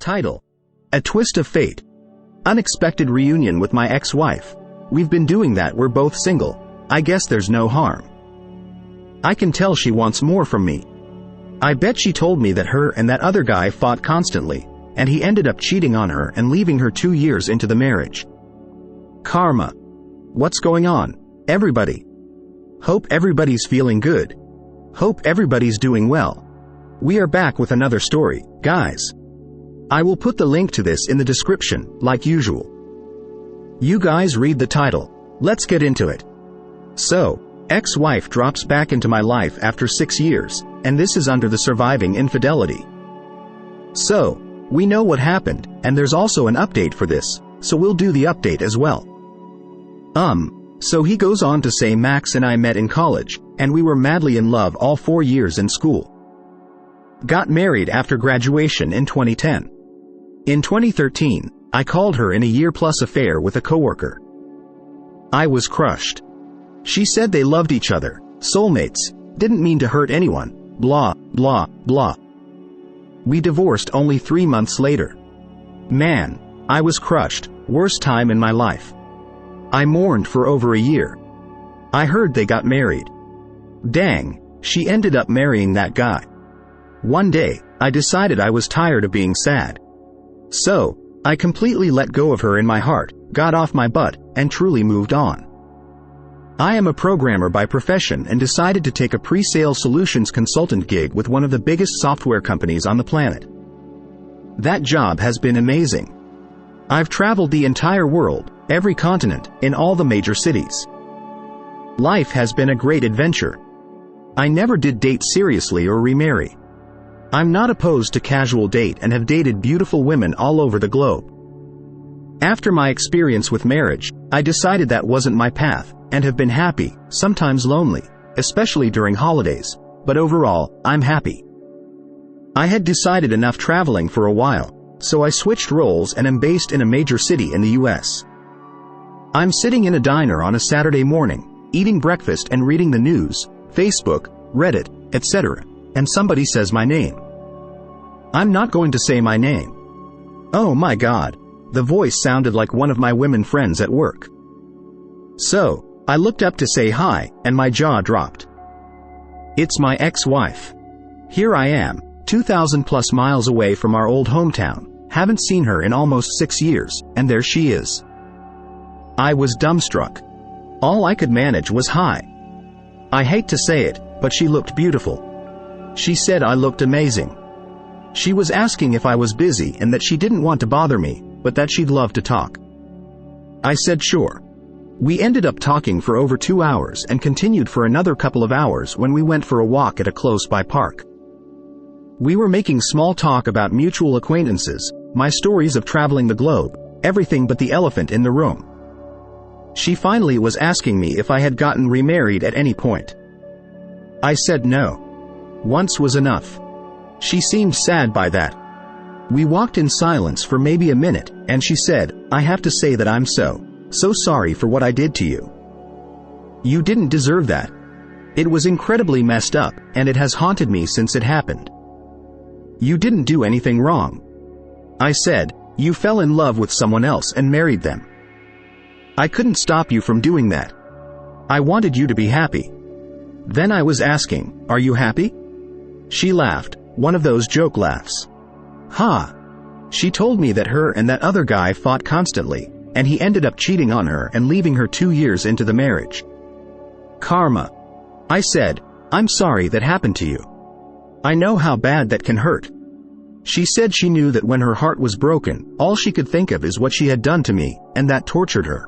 Title: A Twist of Fate. Unexpected reunion with my ex-wife. We've been doing that, we're both single. I guess there's no harm. I can tell she wants more from me. I bet she told me that her and that other guy fought constantly, and he ended up cheating on her and leaving her 2 years into the marriage. Karma. What's going on, everybody? Hope everybody's feeling good. Hope everybody's doing well. We are back with another story, guys. I will put the link to this in the description, like usual. You guys read the title. Let's get into it. So, ex-wife drops back into my life after 6 years, and this is under the surviving infidelity. So, we know what happened, and there's also an update for this, so we'll do the update as well. So he goes on to say Max and I met in college, and we were madly in love all 4 years in school. Got married after graduation in 2010. In 2013, I called her in a year-plus affair with a coworker. I was crushed. She said they loved each other, soulmates, didn't mean to hurt anyone, blah, blah, blah. We divorced only 3 months later. Man, I was crushed, worst time in my life. I mourned for over a year. I heard they got married. Dang, she ended up marrying that guy. One day, I decided I was tired of being sad. So, I completely let go of her in my heart, got off my butt, and truly moved on. I am a programmer by profession and decided to take a pre-sale solutions consultant gig with one of the biggest software companies on the planet. That job has been amazing. I've traveled the entire world, every continent, in all the major cities. Life has been a great adventure. I never did date seriously or remarry. I'm not opposed to casual date and have dated beautiful women all over the globe. After my experience with marriage, I decided that wasn't my path, and have been happy, sometimes lonely, especially during holidays, but overall, I'm happy. I had decided enough traveling for a while, so I switched roles and am based in a major city in the US. I'm sitting in a diner on a Saturday morning, eating breakfast and reading the news, Facebook, Reddit, etc., and somebody says my name. I'm not going to say my name. Oh my God, the voice sounded like one of my women friends at work. So, I looked up to say hi, and my jaw dropped. It's my ex-wife. Here I am, 2,000 plus miles away from our old hometown, haven't seen her in almost 6 years, and there she is. I was dumbstruck. All I could manage was hi. I hate to say it, but she looked beautiful. She said I looked amazing. She was asking if I was busy and that she didn't want to bother me, but that she'd love to talk. I said sure. We ended up talking for over 2 hours and continued for another couple of hours when we went for a walk at a close-by park. We were making small talk about mutual acquaintances, my stories of traveling the globe, everything but the elephant in the room. She finally was asking me if I had gotten remarried at any point. I said no. Once was enough. She seemed sad by that. We walked in silence for maybe a minute, and she said, I have to say that I'm so sorry for what I did to you. You didn't deserve that. It was incredibly messed up, and it has haunted me since it happened. You didn't do anything wrong. I said, you fell in love with someone else and married them. I couldn't stop you from doing that. I wanted you to be happy. Then I was asking, are you happy? She laughed, one of those joke laughs. Ha! She told me that her and that other guy fought constantly, and he ended up cheating on her and leaving her 2 years into the marriage. Karma. I said, I'm sorry that happened to you. I know how bad that can hurt. She said she knew that when her heart was broken, all she could think of is what she had done to me, and that tortured her.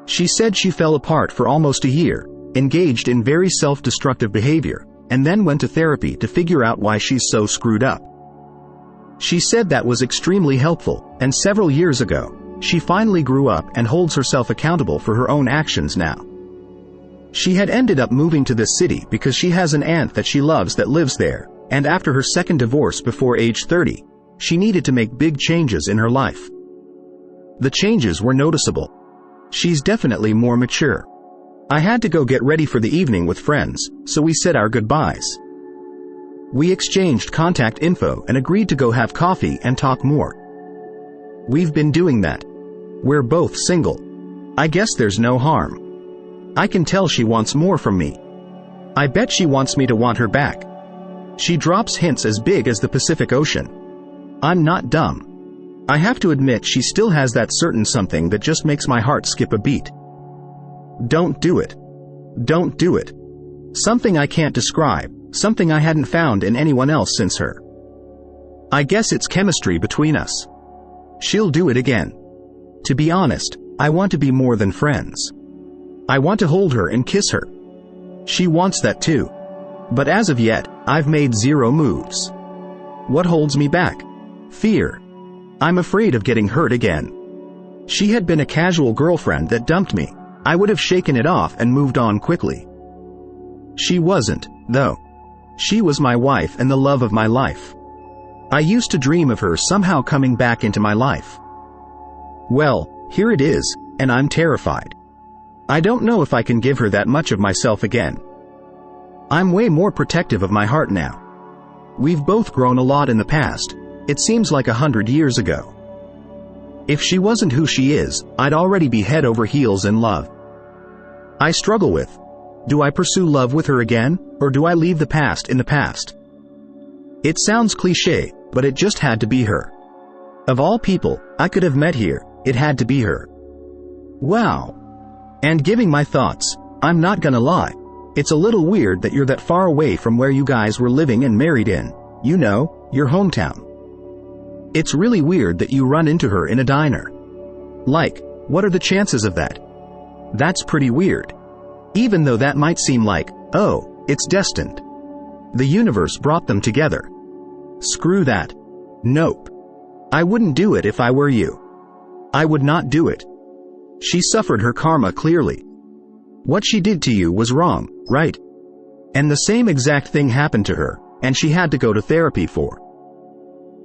She said she fell apart for almost a year, engaged in very self-destructive behavior, and then went to therapy to figure out why she's so screwed up. She said that was extremely helpful, and several years ago, she finally grew up and holds herself accountable for her own actions now. She had ended up moving to this city because she has an aunt that she loves that lives there, and after her second divorce before age 30, she needed to make big changes in her life. The changes were noticeable. She's definitely more mature. I had to go get ready for the evening with friends, so we said our goodbyes. We exchanged contact info and agreed to go have coffee and talk more. We've been doing that. We're both single. I guess there's no harm. I can tell she wants more from me. I bet she wants me to want her back. She drops hints as big as the Pacific Ocean. I'm not dumb. I have to admit she still has that certain something that just makes my heart skip a beat. Don't do it. Don't do it. Something I can't describe, something I hadn't found in anyone else since her. I guess it's chemistry between us. She'll do it again. To be honest, I want to be more than friends. I want to hold her and kiss her. She wants that too. But as of yet, I've made 0 moves. What holds me back? Fear. I'm afraid of getting hurt again. She had been a casual girlfriend that dumped me. I would have shaken it off and moved on quickly. She wasn't, though. She was my wife and the love of my life. I used to dream of her somehow coming back into my life. Well, here it is, and I'm terrified. I don't know if I can give her that much of myself again. I'm way more protective of my heart now. We've both grown a lot in the past. It seems like 100 years ago. If she wasn't who she is, I'd already be head over heels in love. I struggle with, do I pursue love with her again, or do I leave the past in the past? It sounds cliché, but it just had to be her. Of all people I could have met here, it had to be her. Wow. And giving my thoughts, I'm not gonna lie. It's a little weird that you're that far away from where you guys were living and married in, you know, your hometown. It's really weird that you run into her in a diner. Like, what are the chances of that? That's pretty weird. Even though that might seem like, oh, it's destined. The universe brought them together. Screw that. Nope. I wouldn't do it if I were you. I would not do it. She suffered her karma clearly. What she did to you was wrong, right? And the same exact thing happened to her, and she had to go to therapy for.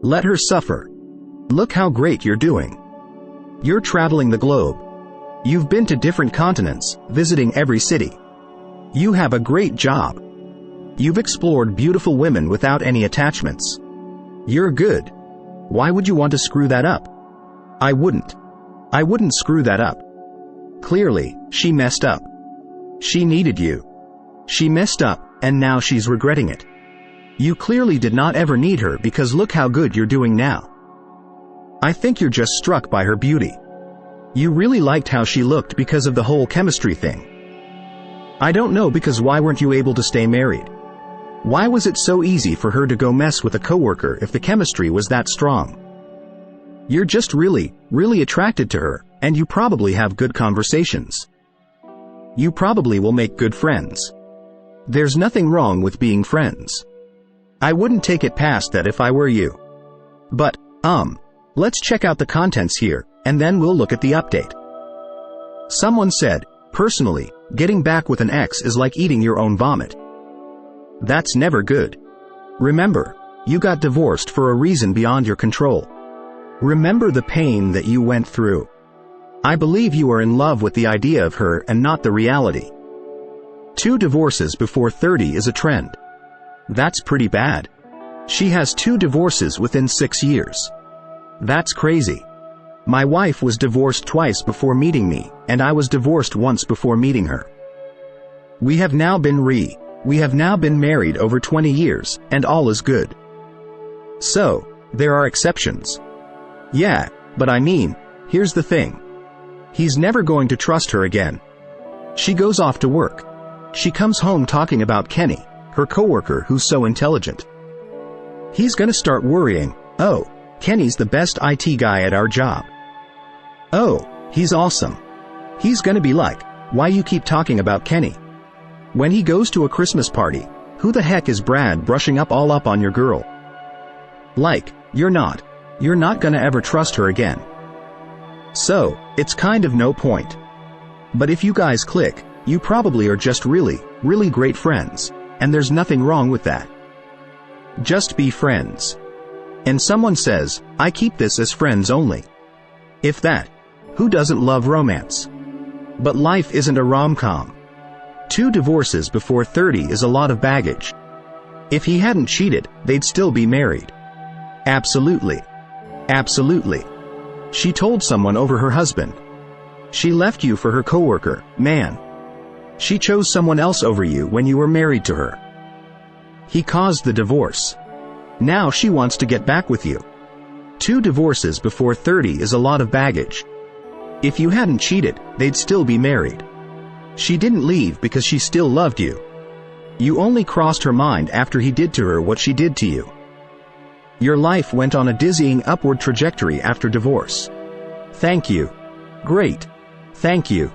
Let her suffer. Look how great you're doing. You're traveling the globe. You've been to different continents, visiting every city. You have a great job. You've explored beautiful women without any attachments. You're good. Why would you want to screw that up? I wouldn't. I wouldn't screw that up. Clearly, she messed up. She needed you. She messed up, and now she's regretting it. You clearly did not ever need her because look how good you're doing now. I think you're just struck by her beauty. You really liked how she looked because of the whole chemistry thing. I don't know because why weren't you able to stay married? Why was it so easy for her to go mess with a coworker if the chemistry was that strong? You're just really, really attracted to her, and you probably have good conversations. You probably will make good friends. There's nothing wrong with being friends. I wouldn't take it past that if I were you. But, let's check out the contents here, and then we'll look at the update. Someone said, personally, getting back with an ex is like eating your own vomit. That's never good. Remember, you got divorced for a reason beyond your control. Remember the pain that you went through. I believe you are in love with the idea of her and not the reality. 2 divorces before 30 is a trend. That's pretty bad. She has 2 divorces within 6 years. That's crazy. My wife was divorced twice before meeting me, and I was divorced once before meeting her. We have now been married over 20 years, and all is good. So, there are exceptions. Yeah, but I mean, here's the thing. He's never going to trust her again. She goes off to work. She comes home talking about Kenny, her coworker who's so intelligent. He's gonna start worrying, oh, Kenny's the best IT guy at our job. Oh, he's awesome. He's gonna be like, why you keep talking about Kenny? When he goes to a Christmas party, who the heck is Brad brushing up all up on your girl? Like, you're not gonna ever trust her again. So, it's kind of no point. But if you guys click, you probably are just really, really great friends, and there's nothing wrong with that. Just be friends. And someone says, I keep this as friends only. If that, who doesn't love romance? But life isn't a rom-com. 2 divorces before 30 is a lot of baggage. If he hadn't cheated, they'd still be married. Absolutely. Absolutely. She told someone over her husband. She left you for her coworker, man. She chose someone else over you when you were married to her. He caused the divorce. Now she wants to get back with you. 2 divorces before 30 is a lot of baggage. If you hadn't cheated, they'd still be married. She didn't leave because she still loved you. You only crossed her mind after he did to her what she did to you. Your life went on a dizzying upward trajectory after divorce. Thank you. Great. Thank you.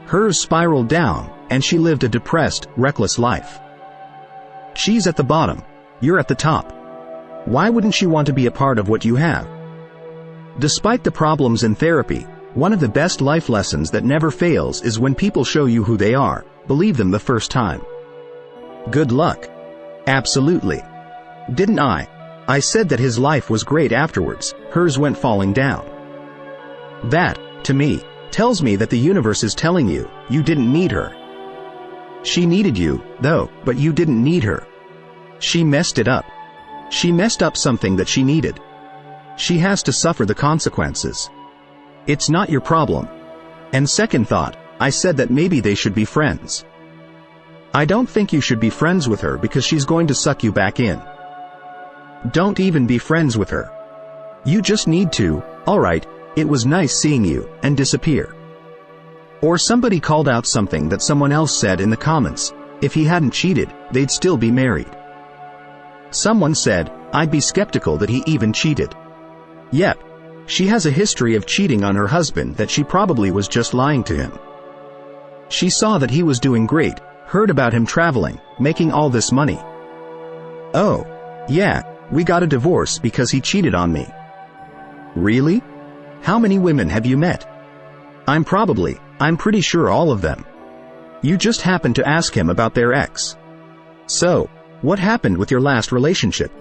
Hers spiraled down, and she lived a depressed, reckless life. She's at the bottom. You're at the top. Why wouldn't she want to be a part of what you have? Despite the problems in therapy, one of the best life lessons that never fails is when people show you who they are, believe them the first time. Good luck. Absolutely. Didn't I? I said that his life was great afterwards, hers went falling down. That, to me, tells me that the universe is telling you, you didn't need her. She needed you, though, but you didn't need her. She messed it up. She messed up something that she needed. She has to suffer the consequences. It's not your problem. And second thought, I said that maybe they should be friends. I don't think you should be friends with her because she's going to suck you back in. Don't even be friends with her. You just need to, alright, it was nice seeing you, and disappear. Or somebody called out something that someone else said in the comments, if he hadn't cheated, they'd still be married. Someone said, I'd be skeptical that he even cheated. Yep. She has a history of cheating on her husband that she probably was just lying to him. She saw that he was doing great, heard about him traveling, making all this money. Oh, yeah, we got a divorce because he cheated on me. Really? How many women have you met? I'm pretty sure all of them. You just happened to ask him about their ex. So, what happened with your last relationship?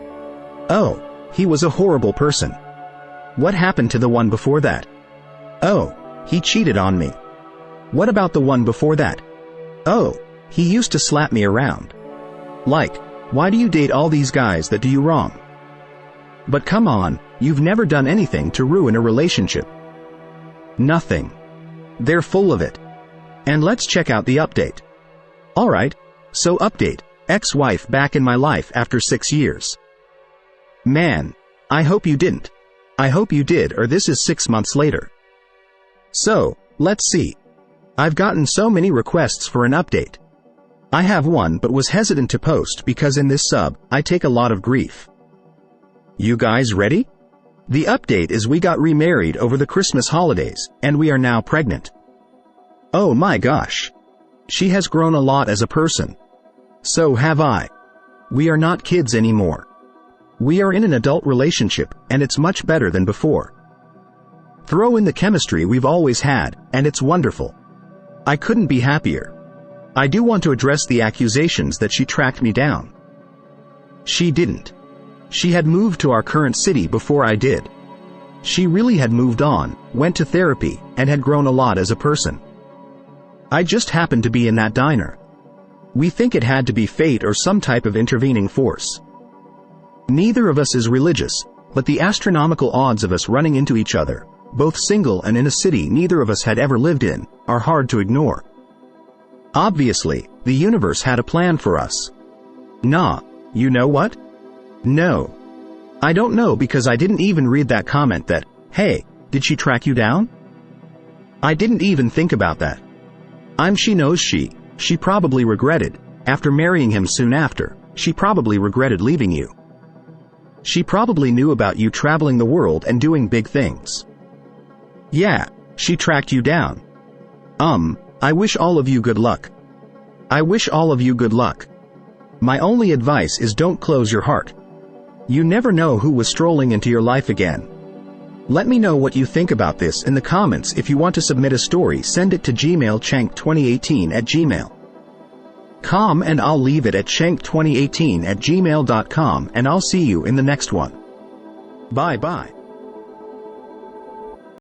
Oh, he was a horrible person. What happened to the one before that? Oh, he cheated on me. What about the one before that? Oh, he used to slap me around. Like, why do you date all these guys that do you wrong? But come on, you've never done anything to ruin a relationship. Nothing. They're full of it. And let's check out the update. Alright, so update, ex-wife back in my life after 6 years. Man, I hope you didn't. I hope you did, or this is 6 months later. So, let's see. I've gotten so many requests for an update. I have one but was hesitant to post because in this sub, I take a lot of grief. You guys ready? The update is we got remarried over the Christmas holidays, and we are now pregnant. Oh my gosh. She has grown a lot as a person. So have I. We are not kids anymore. We are in an adult relationship, and it's much better than before. Throw in the chemistry we've always had, and it's wonderful. I couldn't be happier. I do want to address the accusations that she tracked me down. She didn't. She had moved to our current city before I did. She really had moved on, went to therapy, and had grown a lot as a person. I just happened to be in that diner. We think it had to be fate or some type of intervening force. Neither of us is religious, but the astronomical odds of us running into each other, both single and in a city neither of us had ever lived in, are hard to ignore. Obviously, the universe had a plan for us. Nah, you know what? No. I don't know because I didn't even read that comment that, hey, did she track you down? I didn't even think about that. She knows she probably regretted, after marrying him soon after, she probably regretted leaving you. She probably knew about you traveling the world and doing big things. Yeah, she tracked you down. I wish all of you good luck. I wish all of you good luck. My only advice is don't close your heart. You never know who was strolling into your life again. Let me know what you think about this in the comments. If you want to submit a story, send it to gmail.chank2018@gmail.com and I'll leave it at chank2018@gmail.com and I'll see you in the next one. Bye bye.